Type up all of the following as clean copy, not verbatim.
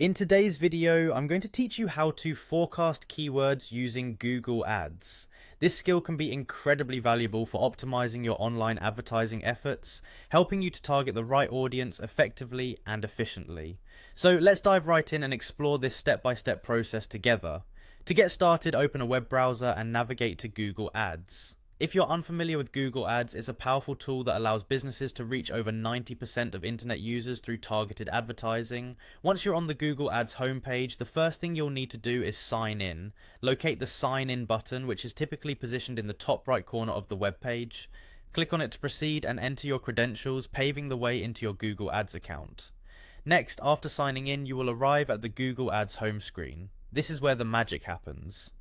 In today's video, I'm going to teach you how to forecast keywords using Google Ads. This skill can be incredibly valuable for optimizing your online advertising efforts, helping you to target the right audience effectively and efficiently. So let's dive right in and explore this step-by-step process together. To get started, open a web browser and navigate to Google Ads. If you're unfamiliar with Google Ads, it's a powerful tool that allows businesses to reach over 90% of internet users through targeted advertising. Once you're on the Google Ads homepage, the first thing you'll need to do is sign in. Locate the sign in button, which is typically positioned in the top right corner of the web page. Click on it to proceed and enter your credentials, paving the way into your Google Ads account. Next, after signing in, you will arrive at the Google Ads home screen. This is where the magic happens.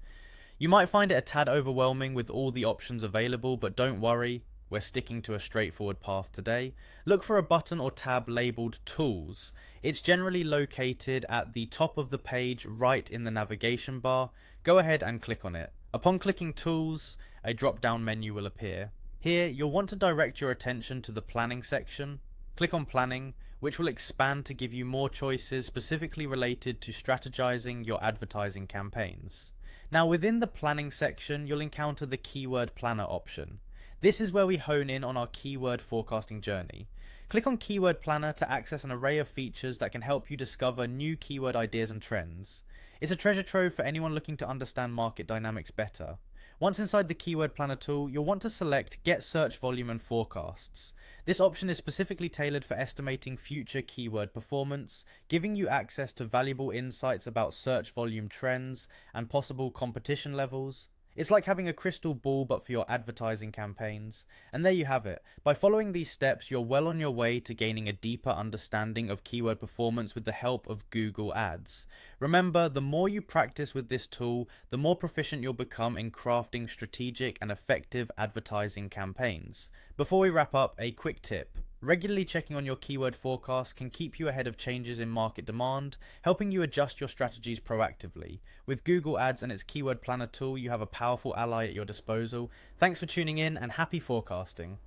You might find it a tad overwhelming with all the options available, but don't worry, we're sticking to a straightforward path today. Look for a button or tab labelled Tools. It's generally located at the top of the page right in the navigation bar. Go ahead and click on it. Upon clicking Tools, a drop-down menu will appear. Here, you'll want to direct your attention to the Planning section. Click on Planning, which will expand to give you more choices specifically related to strategizing your advertising campaigns. Now within the planning section, you'll encounter the keyword planner option. This is where we hone in on our keyword forecasting journey. Click on keyword planner to access an array of features that can help you discover new keyword ideas and trends. It's a treasure trove for anyone looking to understand market dynamics better. Once inside the keyword planner tool, you'll want to select Get Search Volume and Forecasts. This option is specifically tailored for estimating future keyword performance, giving you access to valuable insights about search volume trends and possible competition levels. It's like having a crystal ball but for your advertising campaigns. And there you have it. By following these steps, you're well on your way to gaining a deeper understanding of keyword performance with the help of Google Ads. Remember, the more you practice with this tool, the more proficient you'll become in crafting strategic and effective advertising campaigns. Before we wrap up, a quick tip. Regularly checking on your keyword forecast can keep you ahead of changes in market demand, helping you adjust your strategies proactively. With Google Ads and its keyword planner tool, you have a powerful ally at your disposal. Thanks for tuning in and happy forecasting.